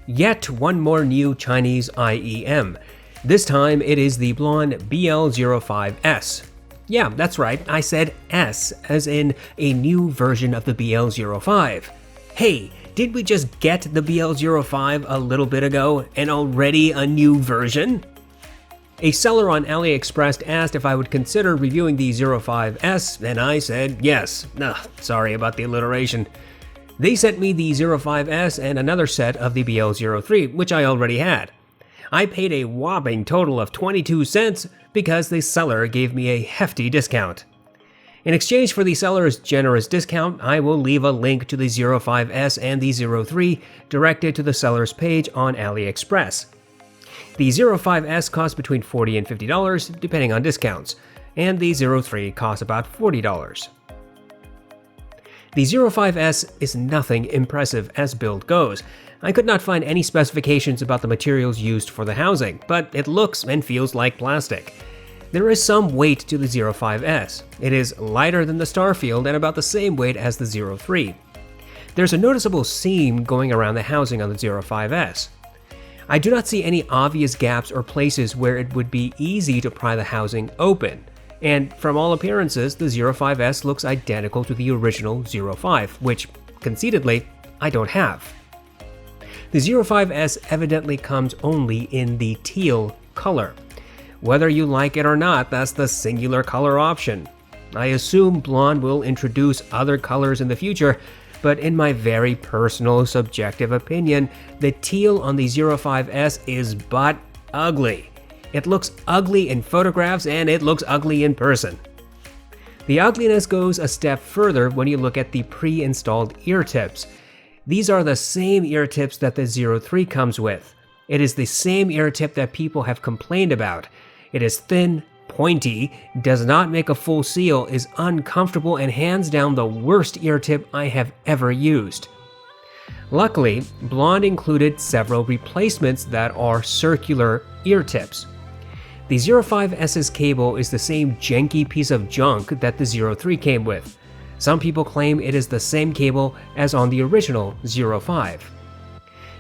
Yet one more new Chinese IEM. This time it is the Blon BL-05S. Yeah, that's right, I said S, as in a new version of the BL-05. Hey, did we just get the BL-05 a little bit ago, and already a new version? A seller on AliExpress asked if I would consider reviewing the 05S, and I said yes. Sorry about the alliteration. They sent me the 05S and another set of the BL-03, which I already had. I paid a whopping total of 22 cents because the seller gave me a hefty discount. In exchange for the seller's generous discount, I will leave a link to the 05S and the 03 directed to the seller's page on AliExpress. The 05S costs between $40 and $50 depending on discounts, and the 03 costs about $40. The 05S is nothing impressive as build goes. I could not find any specifications about the materials used for the housing, but it looks and feels like plastic. There is some weight to the 05S. It is lighter than the Starfield and about the same weight as the 03. There's a noticeable seam going around the housing on the 05S. I do not see any obvious gaps or places where it would be easy to pry the housing open. And from all appearances, the 05S looks identical to the original 05, which, conceitedly, I don't have. The 05S evidently comes only in the teal color. Whether you like it or not, that's the singular color option. I assume Blon will introduce other colors in the future, but in my very personal subjective opinion, the teal on the 05S is but ugly. It looks ugly in photographs and it looks ugly in person. The ugliness goes a step further when you look at the pre-installed ear tips. These are the same ear tips that the 03 comes with. It is the same ear tip that people have complained about. It is thin, pointy, does not make a full seal, is uncomfortable, and hands down the worst ear tip I have ever used. Luckily, Blon included several replacements that are circular ear tips. The 05S's cable is the same janky piece of junk that the 03 came with. Some people claim it is the same cable as on the original 05.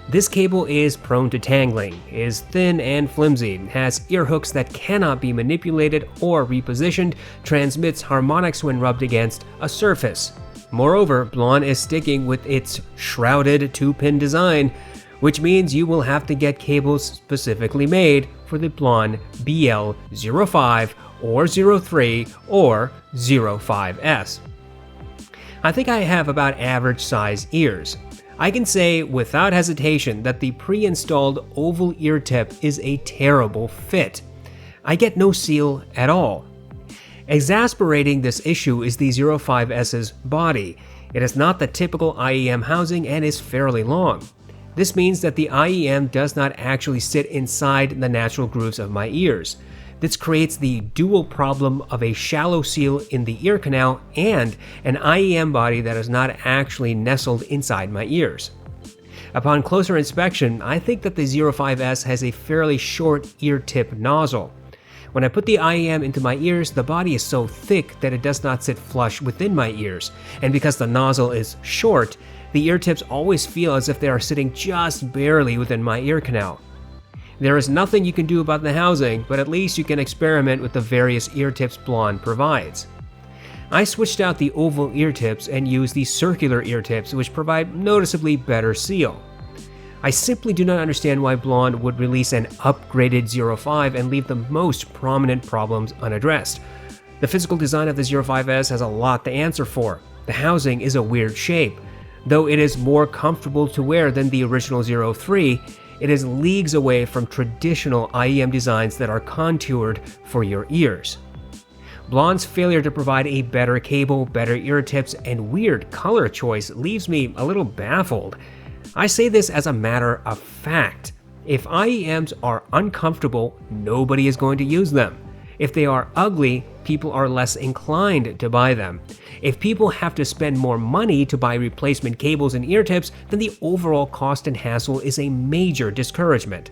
This cable is prone to tangling, is thin and flimsy, has ear hooks that cannot be manipulated or repositioned, transmits harmonics when rubbed against a surface. Moreover, Blon is sticking with its shrouded 2-pin design, which means you will have to get cables specifically made for the Blon BL-05 or 03 or 05S. I think I have about average size ears. I can say without hesitation that the pre-installed oval ear tip is a terrible fit. I get no seal at all. Exasperating this issue is the 05S's body. It is not the typical IEM housing and is fairly long. This means that the IEM does not actually sit inside the natural grooves of my ears. This creates the dual problem of a shallow seal in the ear canal and an IEM body that is not actually nestled inside my ears. Upon closer inspection, I think that the 05S has a fairly short ear tip nozzle. When I put the IEM into my ears, the body is so thick that it does not sit flush within my ears, and because the nozzle is short, the ear tips always feel as if they are sitting just barely within my ear canal. There is nothing you can do about the housing, but at least you can experiment with the various ear tips Blon provides. I switched out the oval ear tips and used the circular ear tips, which provide noticeably better seal. I simply do not understand why Blon would release an upgraded 05 and leave the most prominent problems unaddressed. The physical design of the 05S has a lot to answer for. The housing is a weird shape. Though it is more comfortable to wear than the original 03, it is leagues away from traditional IEM designs that are contoured for your ears. Blon's failure to provide a better cable, better ear tips, and weird color choice leaves me a little baffled. I say this as a matter of fact. If IEMs are uncomfortable, nobody is going to use them. If they are ugly, people are less inclined to buy them. If people have to spend more money to buy replacement cables and ear tips, then the overall cost and hassle is a major discouragement.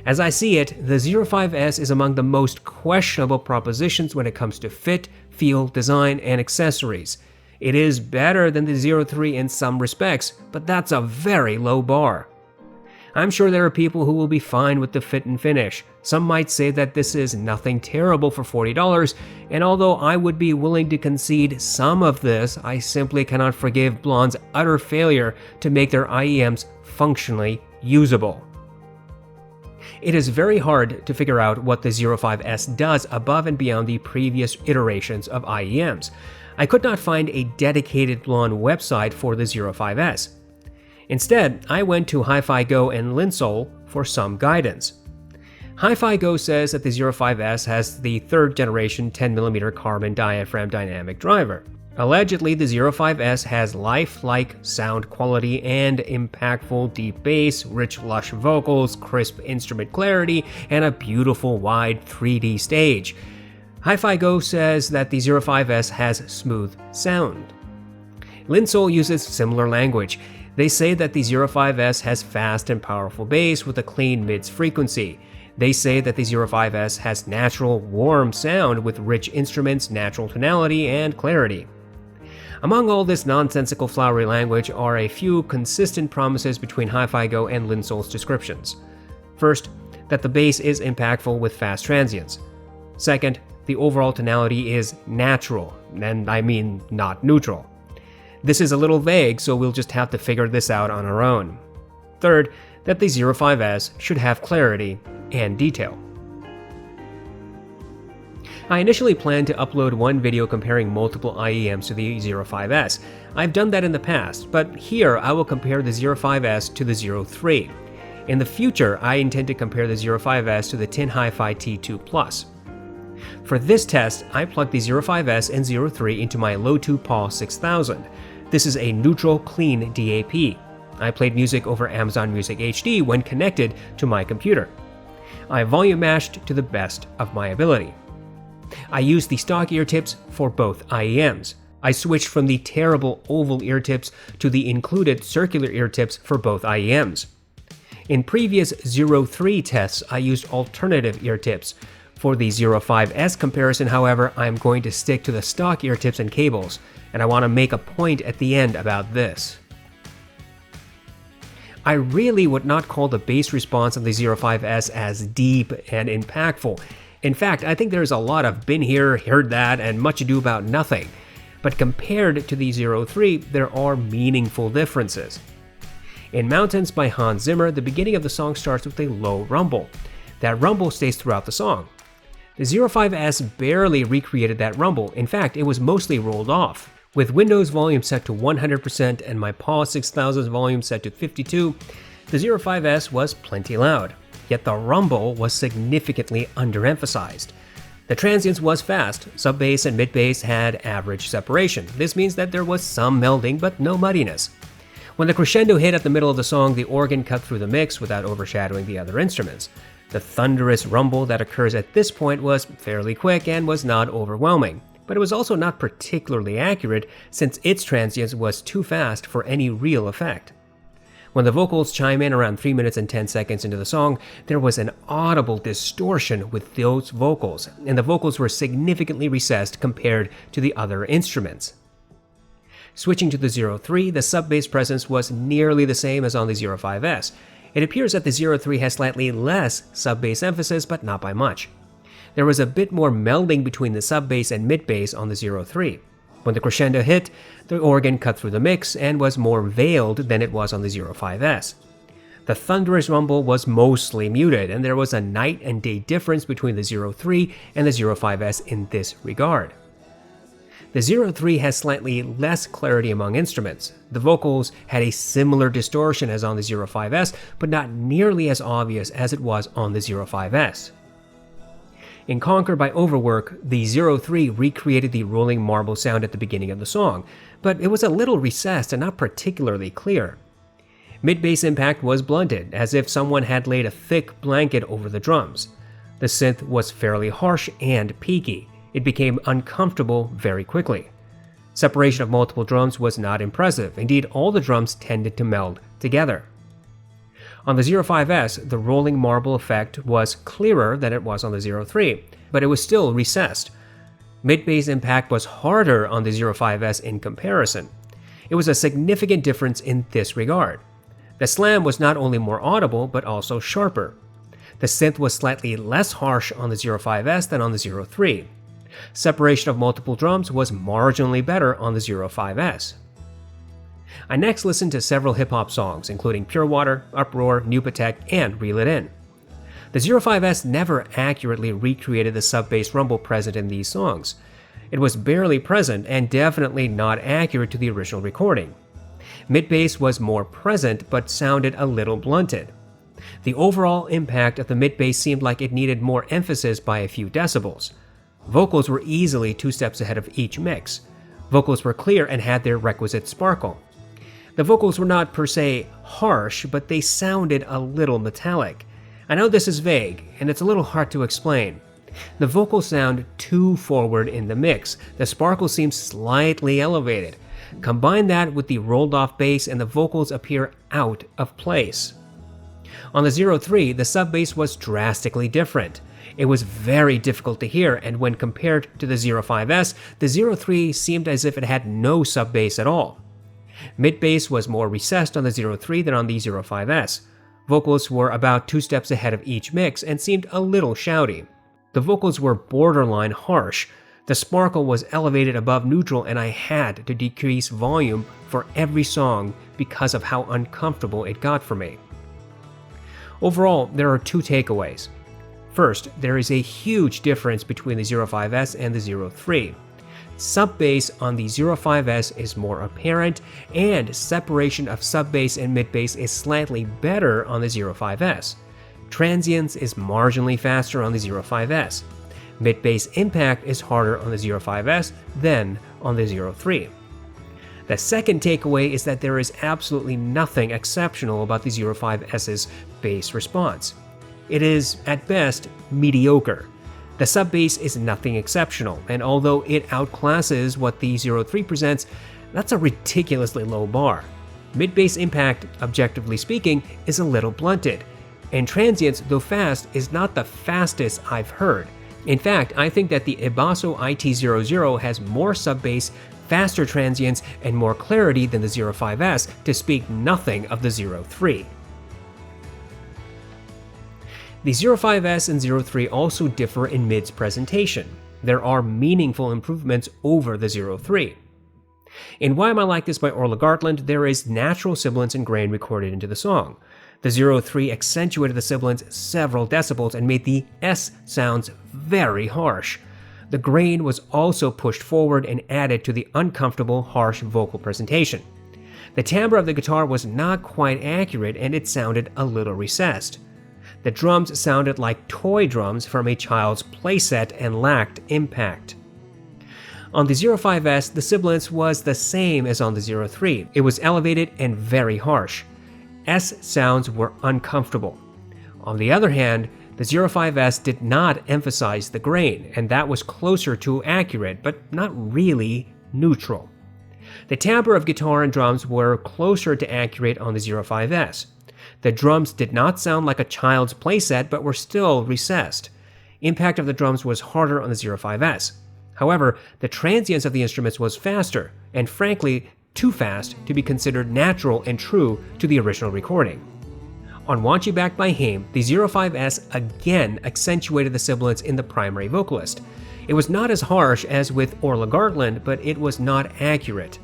As I see it, the 05S is among the most questionable propositions when it comes to fit, feel, design, and accessories. It is better than the 03 in some respects, but that's a very low bar. I'm sure there are people who will be fine with the fit and finish. Some might say that this is nothing terrible for $40, and although I would be willing to concede some of this, I simply cannot forgive Blon's utter failure to make their IEMs functionally usable. It is very hard to figure out what the 05S does above and beyond the previous iterations of IEMs. I could not find a dedicated Blon website for the 05S. Instead, I went to Hifi Go and Linsol for some guidance. Hifi Go says that the 05S has the 3rd generation 10mm carbon diaphragm dynamic driver. Allegedly, the 05S has lifelike sound quality and impactful deep bass, rich lush vocals, crisp instrument clarity, and a beautiful wide 3D stage. Hifi Go says that the 05S has smooth sound. Linsol uses similar language. They say that the 05S has fast and powerful bass with a clean mids frequency. They say that the 05S has natural, warm sound with rich instruments, natural tonality, and clarity. Among all this nonsensical flowery language are a few consistent promises between Hifi Go and Linsol's descriptions. First, that the bass is impactful with fast transients. Second, the overall tonality is natural, and I mean not neutral. This is a little vague, so we'll just have to figure this out on our own. Third, that the 05S should have clarity and detail. I initially planned to upload one video comparing multiple IEMs to the 05S. I've done that in the past, but here I will compare the 05S to the 03. In the future, I intend to compare the 05S to the Tin Hi-Fi T2 Plus. For this test, I plugged the 05S and 03 into my Lotu PAW 6000. This is a neutral, clean DAP. I played music over Amazon Music HD when connected to my computer. I volume mashed to the best of my ability. I used the stock ear tips for both IEMs. I switched from the terrible oval ear tips to the included circular ear tips for both IEMs. In previous 03 tests, I used alternative ear tips. For the 05S comparison, however, I am going to stick to the stock ear tips and cables, and I want to make a point at the end about this. I really would not call the bass response of the 05S as deep and impactful. In fact, I think there's a lot of been here, heard that, and much ado about nothing. But compared to the 03, there are meaningful differences. In Mountains by Hans Zimmer, the beginning of the song starts with a low rumble. That rumble stays throughout the song. The 05S barely recreated that rumble. In fact, it was mostly rolled off. With Windows volume set to 100% and my PAW 6000's volume set to 52, the 05S was plenty loud. Yet the rumble was significantly underemphasized. The transients was fast, sub-bass and mid-bass had average separation. This means that there was some melding but no muddiness. When the crescendo hit at the middle of the song, the organ cut through the mix without overshadowing the other instruments. The thunderous rumble that occurs at this point was fairly quick and was not overwhelming, but it was also not particularly accurate since its transients was too fast for any real effect. When the vocals chime in around 3 minutes and 10 seconds into the song, there was an audible distortion with those vocals, and the vocals were significantly recessed compared to the other instruments. Switching to the 03, the sub-bass presence was nearly the same as on the 05S. It appears that the 03 has slightly less sub-bass emphasis, but not by much. There was a bit more melding between the sub-bass and mid-bass on the 03. When the crescendo hit, the organ cut through the mix and was more veiled than it was on the 05S. The thunderous rumble was mostly muted, and there was a night and day difference between the 03 and the 05S in this regard. The 03 has slightly less clarity among instruments. The vocals had a similar distortion as on the 05S, but not nearly as obvious as it was on the 05S. In Conquer by Overwork, the 03 recreated the rolling marble sound at the beginning of the song, but it was a little recessed and not particularly clear. Mid-bass impact was blunted, as if someone had laid a thick blanket over the drums. The synth was fairly harsh and peaky. It became uncomfortable very quickly. Separation of multiple drums was not impressive. Indeed, all the drums tended to meld together. On the 05S, the rolling marble effect was clearer than it was on the 03, but it was still recessed. Mid-bass impact was harder on the 05S in comparison. It was a significant difference in this regard. The slam was not only more audible, but also sharper. The synth was slightly less harsh on the 05S than on the 03. Separation of multiple drums was marginally better on the 05S. I next listened to several hip-hop songs, including Pure Water, Uproar, New Patek, and Reel It In. The 05S never accurately recreated the sub-bass rumble present in these songs. It was barely present and definitely not accurate to the original recording. Mid-bass was more present but sounded a little blunted. The overall impact of the mid-bass seemed like it needed more emphasis by a few decibels. Vocals were easily 2 steps ahead of each mix. Vocals were clear and had their requisite sparkle. The vocals were not per se harsh, but they sounded a little metallic. I know this is vague, and it's a little hard to explain. The vocals sound too forward in the mix. The sparkle seems slightly elevated. Combine that with the rolled off bass and the vocals appear out of place. On the 03, the sub-bass was drastically different. It was very difficult to hear, and when compared to the 05S, the 03 seemed as if it had no sub-bass at all. Mid-bass was more recessed on the 03 than on the 05S. Vocals were about 2 steps ahead of each mix and seemed a little shouty. The vocals were borderline harsh. The sparkle was elevated above neutral, and I had to decrease volume for every song because of how uncomfortable it got for me. Overall, there are 2 takeaways. First, there is a huge difference between the 05S and the 03. Sub-bass on the 05S is more apparent, and separation of sub-bass and mid-bass is slightly better on the 05S. Transience is marginally faster on the 05S. Mid-bass impact is harder on the 05S than on the 03. The second takeaway is that there is absolutely nothing exceptional about the 05S's bass response. It is, at best, mediocre. The sub-bass is nothing exceptional, and although it outclasses what the 03 presents, that's a ridiculously low bar. Mid-bass impact, objectively speaking, is a little blunted, and transience, though fast, is not the fastest I've heard. In fact, I think that the Ibasso IT00 has more sub-bass, faster transients, and more clarity than the 05S, to speak nothing of the 03. The 05S and 03 also differ in mid's presentation. There are meaningful improvements over the 03. In Why Am I Like This by Orla Gartland, there is natural sibilance and grain recorded into the song. The 03 accentuated the sibilance several decibels and made the S sounds very harsh. The grain was also pushed forward and added to the uncomfortable, harsh vocal presentation. The timbre of the guitar was not quite accurate and it sounded a little recessed. The drums sounded like toy drums from a child's playset and lacked impact. On the 05S, the sibilance was the same as on the 03. It was elevated and very harsh. S sounds were uncomfortable. On the other hand, the 05S did not emphasize the grain, and that was closer to accurate, but not really neutral. The timbre of guitar and drums were closer to accurate on the 05S. The drums did not sound like a child's playset, but were still recessed. Impact of the drums was harder on the 05S. However, the transience of the instruments was faster, and frankly, too fast to be considered natural and true to the original recording. On Want You Back by Haim, the 05S again accentuated the sibilance in the primary vocalist. It was not as harsh as with Orla Gartland, but it was not accurate.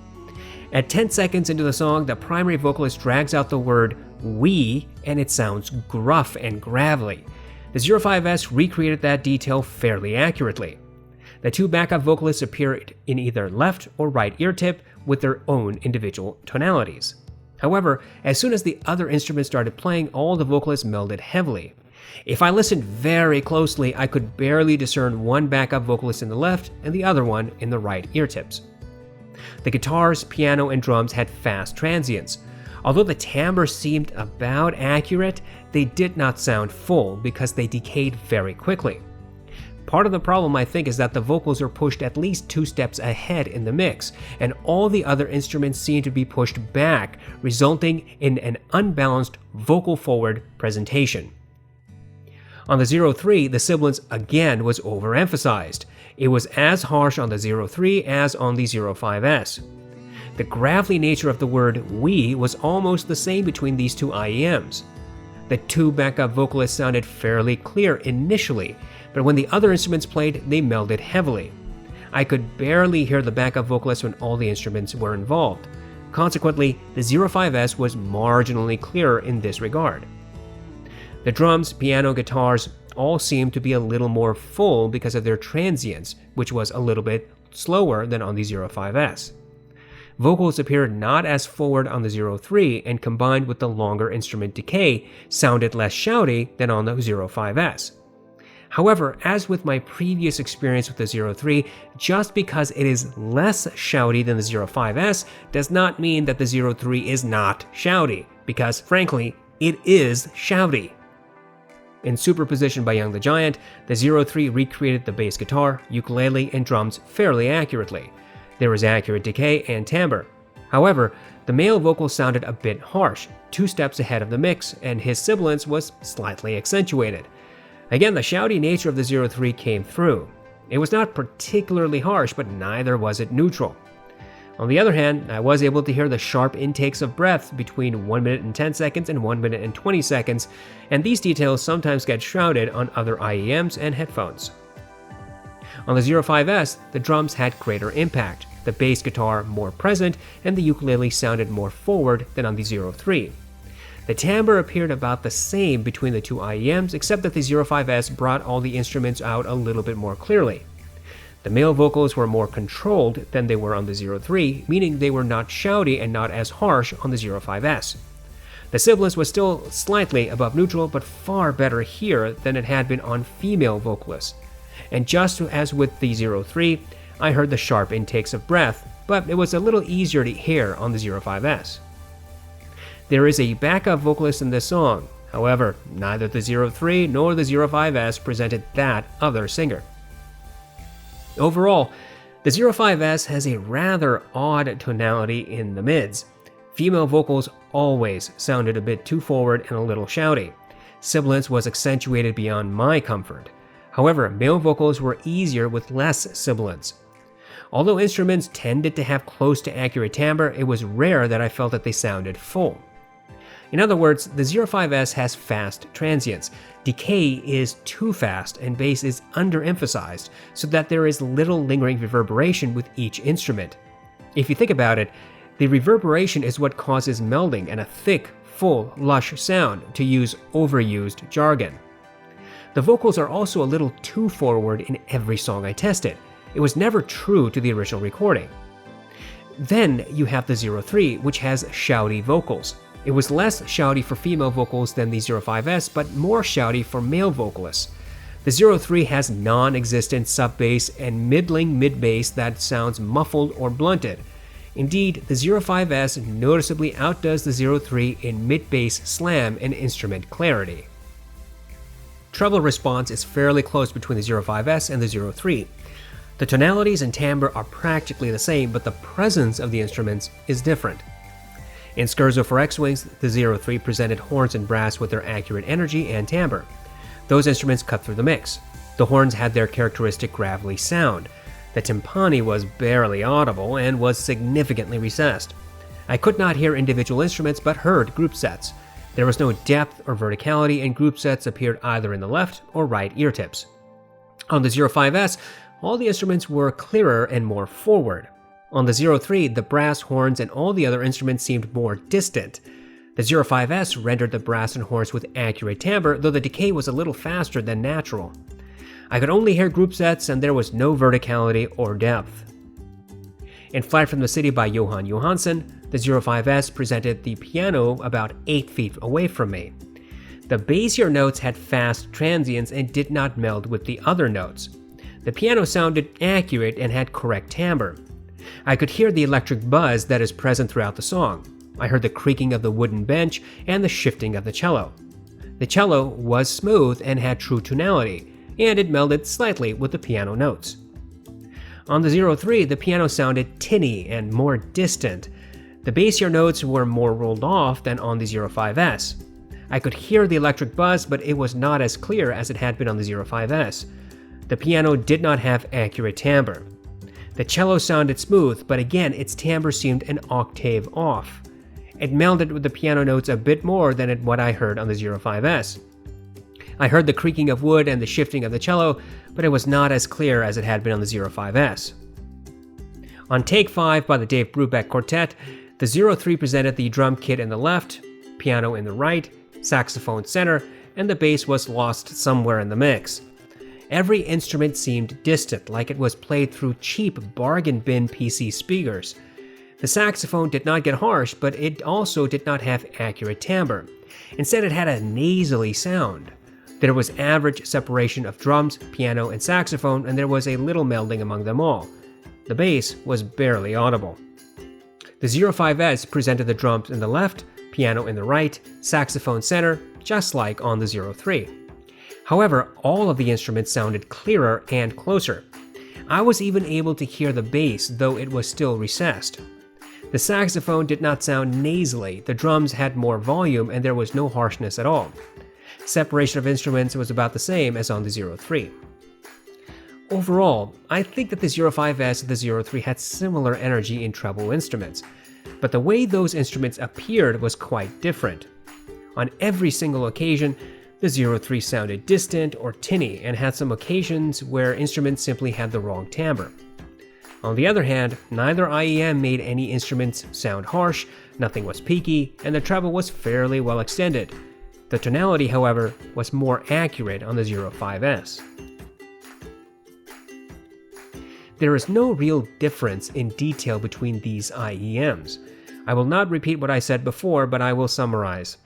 At 10 seconds into the song, the primary vocalist drags out the word "we" and it sounds gruff and gravelly. The 05S recreated that detail fairly accurately. The 2 backup vocalists appeared in either left or right ear tip with their own individual tonalities. However, as soon as the other instruments started playing, all the vocalists melded heavily. If I listened very closely, I could barely discern one backup vocalist in the left and the other one in the right ear tips. The guitars, piano, and drums had fast transients. Although the timbre seemed about accurate, they did not sound full because they decayed very quickly. Part of the problem, I think, is that the vocals are pushed at least 2 steps ahead in the mix, and all the other instruments seem to be pushed back, resulting in an unbalanced vocal-forward presentation. On the 03, the sibilance again was overemphasized. It was as harsh on the 03 as on the 05S. The gravelly nature of the word "we" was almost the same between these two IEMs. The two backup vocalists sounded fairly clear initially, but when the other instruments played, they melded heavily. I could barely hear the backup vocalist when all the instruments were involved. Consequently, the 05S was marginally clearer in this regard. The drums, piano, guitars all seemed to be a little more full because of their transients, which was a little bit slower than on the 05S. Vocals appeared not as forward on the 03, and combined with the longer instrument decay, sounded less shouty than on the 05S. However, as with my previous experience with the 03, just because it is less shouty than the 05S does not mean that the 03 is not shouty, because frankly, it is shouty. In Superposition by Young the Giant, the 03 recreated the bass guitar, ukulele, and drums fairly accurately. There was accurate decay and timbre. However, the male vocal sounded a bit harsh, 2 steps ahead of the mix, and his sibilance was slightly accentuated. Again, the shouty nature of the 03 came through. It was not particularly harsh, but neither was it neutral. On the other hand, I was able to hear the sharp intakes of breath between 1 minute and 10 seconds and 1 minute and 20 seconds, and these details sometimes get shrouded on other IEMs and headphones. On the 05S, the drums had greater impact, the bass guitar more present, and the ukulele sounded more forward than on the 03. The timbre appeared about the same between the two IEMs, except that the 05S brought all the instruments out a little bit more clearly. The male vocals were more controlled than they were on the 03, meaning they were not shouty and not as harsh on the 05S. The sibilance was still slightly above neutral, but far better here than it had been on female vocalists. And just as with the 03, I heard the sharp intakes of breath, but it was a little easier to hear on the 05S. There is a backup vocalist in this song, however, neither the 03 nor the 05S presented that other singer. Overall, the 05S has a rather odd tonality in the mids. Female vocals always sounded a bit too forward and a little shouty. Sibilance was accentuated beyond my comfort. However, male vocals were easier with less sibilance. Although instruments tended to have close to accurate timbre, it was rare that I felt that they sounded full. In other words, the 05S has fast transients. Decay is too fast and bass is underemphasized, so that there is little lingering reverberation with each instrument. If you think about it, the reverberation is what causes melding and a thick, full, lush sound, to use overused jargon. The vocals are also a little too forward in every song I tested. It was never true to the original recording. Then you have the 03, which has shouty vocals. It was less shouty for female vocals than the 05S, but more shouty for male vocalists. The 03 has non-existent sub-bass and middling mid-bass that sounds muffled or blunted. Indeed, the 05S noticeably outdoes the 03 in mid-bass slam and instrument clarity. Treble response is fairly close between the 05S and the 03. The tonalities and timbre are practically the same, but the presence of the instruments is different. In Scherzo for X-Wings, the 03 presented horns and brass with their accurate energy and timbre. Those instruments cut through the mix. The horns had their characteristic gravelly sound. The timpani was barely audible and was significantly recessed. I could not hear individual instruments but heard group sets. There was no depth or verticality, and group sets appeared either in the left or right ear tips. On the 05S, all the instruments were clearer and more forward. On the 03, the brass, horns, and all the other instruments seemed more distant. The 05S rendered the brass and horns with accurate timbre, though the decay was a little faster than natural. I could only hear group sets, and there was no verticality or depth. In Flight from the City by Johan Johansson, the 05S presented the piano about 8 feet away from me. The bassier notes had fast transients and did not meld with the other notes. The piano sounded accurate and had correct timbre. I could hear the electric buzz that is present throughout the song. I heard the creaking of the wooden bench and the shifting of the cello. The cello was smooth and had true tonality, and it melded slightly with the piano notes. On the 03, the piano sounded tinny and more distant. The bassier notes were more rolled off than on the 05S. I could hear the electric buzz, but it was not as clear as it had been on the 05S. The piano did not have accurate timbre. The cello sounded smooth, but again its timbre seemed an octave off. It melded with the piano notes a bit more than what I heard on the 05S. I heard the creaking of wood and the shifting of the cello, but it was not as clear as it had been on the 05S. On Take 5 by the Dave Brubeck Quartet, the 03 presented the drum kit in the left, piano in the right, saxophone center, and the bass was lost somewhere in the mix. Every instrument seemed distant, like it was played through cheap bargain bin PC speakers. The saxophone did not get harsh, but it also did not have accurate timbre. Instead, it had a nasally sound. There was average separation of drums, piano, and saxophone, and there was a little melding among them all. The bass was barely audible. The 05S presented the drums in the left, piano in the right, saxophone center, just like on the 03. However, all of the instruments sounded clearer and closer. I was even able to hear the bass, though it was still recessed. The saxophone did not sound nasally, the drums had more volume, and there was no harshness at all. Separation of instruments was about the same as on the 03. Overall, I think that the 05S and the 03 had similar energy in treble instruments, but the way those instruments appeared was quite different. On every single occasion, the 03 sounded distant or tinny and had some occasions where instruments simply had the wrong timbre. On the other hand, neither IEM made any instruments sound harsh, nothing was peaky, and the treble was fairly well extended. The tonality, however, was more accurate on the 05S. There is no real difference in detail between these IEMs. I will not repeat what I said before, but I will summarize.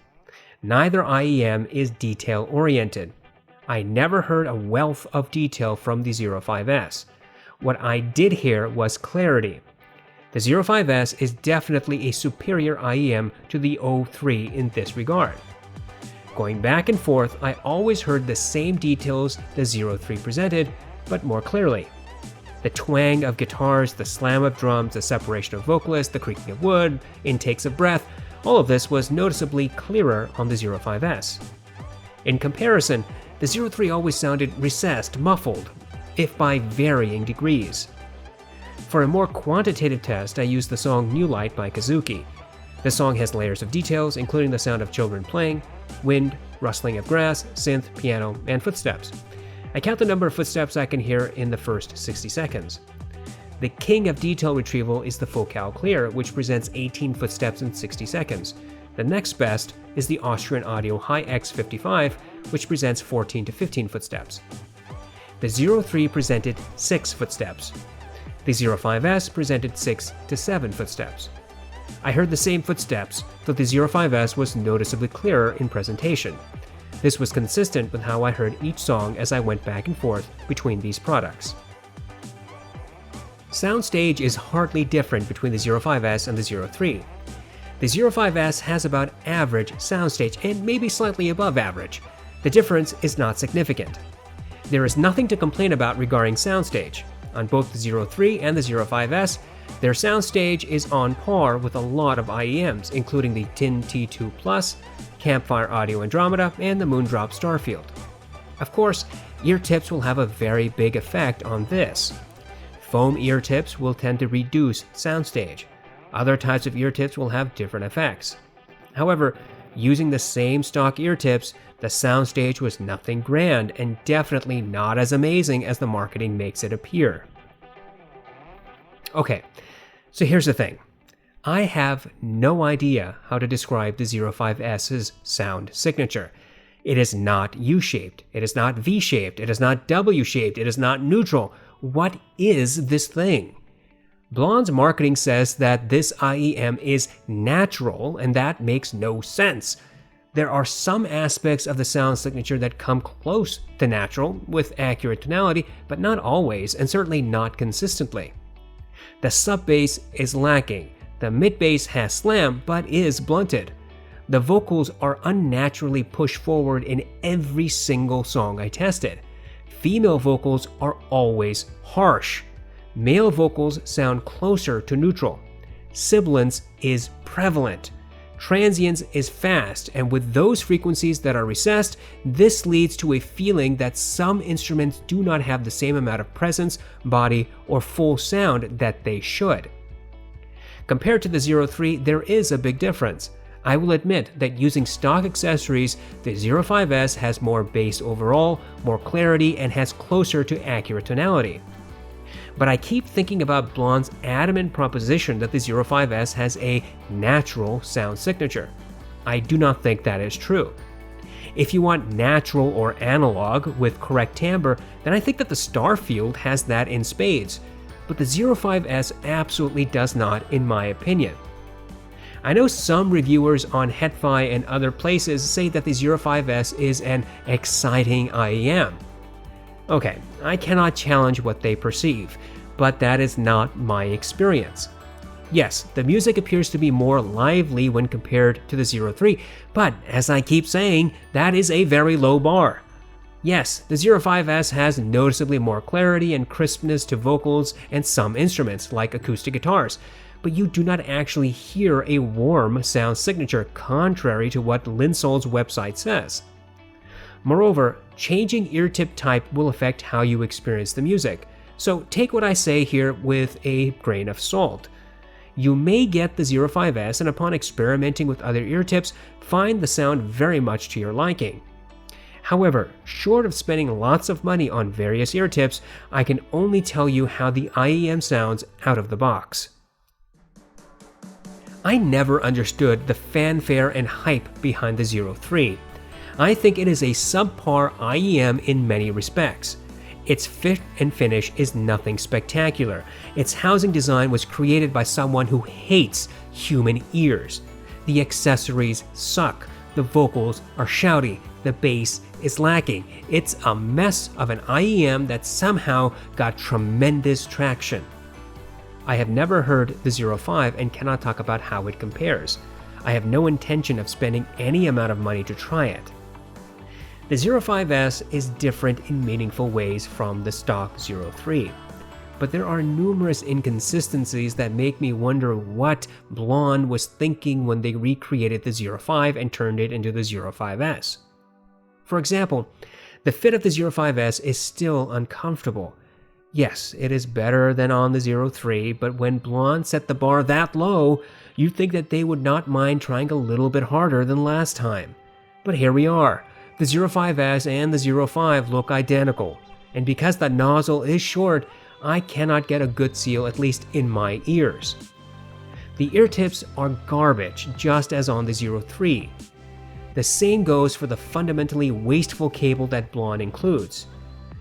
Neither IEM is detail-oriented. I never heard a wealth of detail from the 05S. What I did hear was clarity. The 05S is definitely a superior IEM to the 03 in this regard. Going back and forth, I always heard the same details the 03 presented, but more clearly. The twang of guitars, the slam of drums, the separation of vocalists, the creaking of wood, intakes of breath, all of this was noticeably clearer on the 05S. In comparison, the 03 always sounded recessed, muffled, if by varying degrees. For a more quantitative test, I used the song New Light by Kazuki. The song has layers of details, including the sound of children playing, wind, rustling of grass, synth, piano, and footsteps. I count the number of footsteps I can hear in the first 60 seconds. The king of detail retrieval is the Focal Clear, which presents 18 footsteps in 60 seconds. The next best is the Austrian Audio Hi-X55, which presents 14 to 15 footsteps. The 03 presented 6 footsteps. The 05S presented 6 to 7 footsteps. I heard the same footsteps, though the 05S was noticeably clearer in presentation. This was consistent with how I heard each song as I went back and forth between these products. Soundstage is hardly different between the 05S and the 03. The 05S has about average soundstage and maybe slightly above average. The difference is not significant. There is nothing to complain about regarding soundstage. On both the 03 and the 05S, their soundstage is on par with a lot of IEMs, including the TIN T2 Plus, Campfire Audio Andromeda, and the Moondrop Starfield. Of course, ear tips will have a very big effect on this. Foam ear tips will tend to reduce soundstage. Other types of ear tips will have different effects. However, using the same stock ear tips, the soundstage was nothing grand and definitely not as amazing as the marketing makes it appear. Okay, so here's the thing. I have no idea how to describe the 05S's sound signature. It is not U-shaped, it is not V-shaped, it is not W-shaped, it is not neutral. What is this thing? Blon's marketing says that this IEM is natural, and that makes no sense. There are some aspects of the sound signature that come close to natural with accurate tonality, but not always, and certainly not consistently. The sub-bass is lacking. The mid-bass has slam, but is blunted. The vocals are unnaturally pushed forward in every single song I tested. Female vocals are always harsh. Male vocals sound closer to neutral. Sibilance is prevalent. Transients is fast, and with those frequencies that are recessed, this leads to a feeling that some instruments do not have the same amount of presence, body, or full sound that they should. Compared to the 03, there is a big difference. I will admit that using stock accessories, the 05S has more bass overall, more clarity, and has closer to accurate tonality. But I keep thinking about Blon's adamant proposition that the 05S has a natural sound signature. I do not think that is true. If you want natural or analog with correct timbre, then I think that the Starfield has that in spades, but the 05S absolutely does not, in my opinion. I know some reviewers on hifi and other places say that the 05S is an exciting IEM. Okay, I cannot challenge what they perceive, but that is not my experience. Yes, the music appears to be more lively when compared to the 03, but as I keep saying, that is a very low bar. Yes, the 05S has noticeably more clarity and crispness to vocals and some instruments, like acoustic guitars, but you do not actually hear a warm sound signature, contrary to what Linsol's website says. Moreover, changing ear tip type will affect how you experience the music, so take what I say here with a grain of salt. You may get the 05S and upon experimenting with other ear tips, find the sound very much to your liking. However, short of spending lots of money on various ear tips, I can only tell you how the IEM sounds out of the box. I never understood the fanfare and hype behind the 03. I think it is a subpar IEM in many respects. Its fit and finish is nothing spectacular. Its housing design was created by someone who hates human ears. The accessories suck. The vocals are shouty. The bass is lacking. It's a mess of an IEM that somehow got tremendous traction. I have never heard the 05 and cannot talk about how it compares. I have no intention of spending any amount of money to try it. The 05S is different in meaningful ways from the stock 03, but there are numerous inconsistencies that make me wonder what Blon was thinking when they recreated the 05 and turned it into the 05S. For example, the fit of the 05S is still uncomfortable. Yes, it is better than on the 03, but when Blon set the bar that low, you'd think that they would not mind trying a little bit harder than last time. But here we are. The 05S and the 05 look identical, and because the nozzle is short, I cannot get a good seal, at least in my ears. The ear tips are garbage, just as on the 03. The same goes for the fundamentally wasteful cable that Blon includes.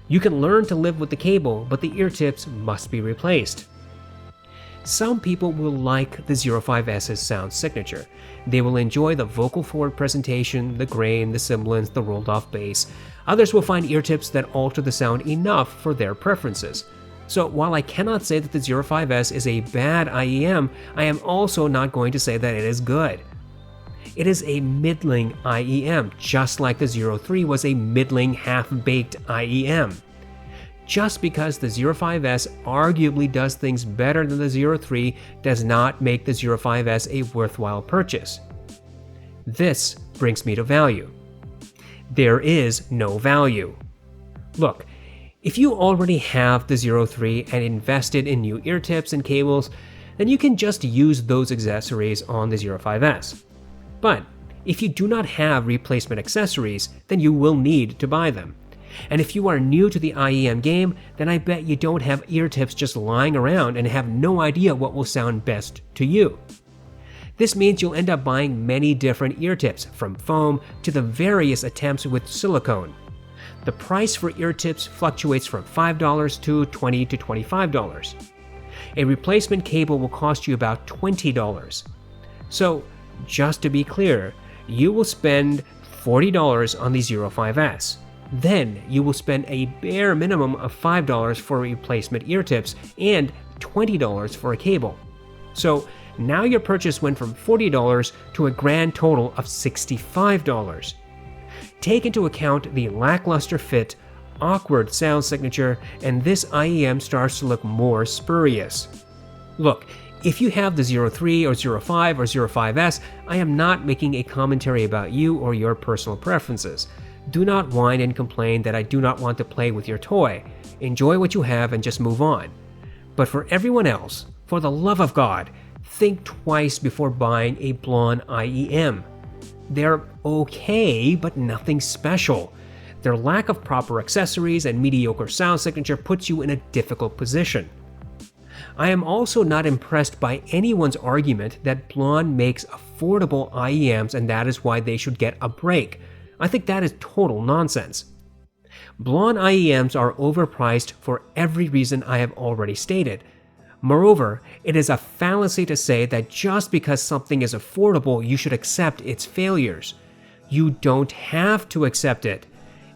You can learn to live with the cable, but the ear tips must be replaced. Some people will like the 05S's sound signature. They will enjoy the vocal forward presentation, the grain, the sibilance, the rolled off bass. Others will find ear tips that alter the sound enough for their preferences. So while I cannot say that the 05S is a bad IEM, I am also not going to say that it is good. It is a middling IEM, just like the 03 was a middling half-baked IEM. Just because the 05S arguably does things better than the 03 does not make the 05S a worthwhile purchase. This brings me to value. There is no value. Look, if you already have the 03 and invested in new ear tips and cables, then you can just use those accessories on the 05S. But if you do not have replacement accessories, then you will need to buy them. And if you are new to the IEM game, then I bet you don't have ear tips just lying around and have no idea what will sound best to you. This means you'll end up buying many different ear tips, from foam to the various attempts with silicone. The price for ear tips fluctuates from $5 to $20 to $25. A replacement cable will cost you about $20. So, just to be clear, you will spend $40 on the 05S. Then you will spend a bare minimum of $5 for replacement ear tips and $20 for a cable. So now your purchase went from $40 to a grand total of $65. Take into account the lackluster fit, awkward sound signature, and this IEM starts to look more spurious. Look, If you have the 03 or 05 or 05S, I am not making a commentary about you or your personal preferences. Do not whine and complain that I do not want to play with your toy. Enjoy what you have and just move on. But for everyone else, for the love of God, think twice before buying a Blon IEM. They're okay, but nothing special. Their lack of proper accessories and mediocre sound signature puts you in a difficult position. I am also not impressed by anyone's argument that Blon makes affordable IEMs and that is why they should get a break. I think that is total nonsense. Blon IEMs are overpriced for every reason I have already stated. Moreover, it is a fallacy to say that just because something is affordable, you should accept its failures. You don't have to accept it.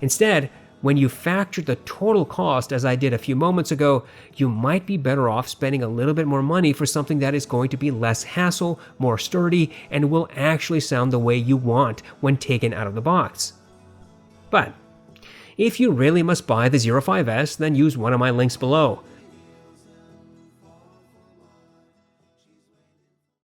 Instead, when you factor the total cost, as I did a few moments ago, you might be better off spending a little bit more money for something that is going to be less hassle, more sturdy, and will actually sound the way you want when taken out of the box. But if you really must buy the 05S, then use one of my links below.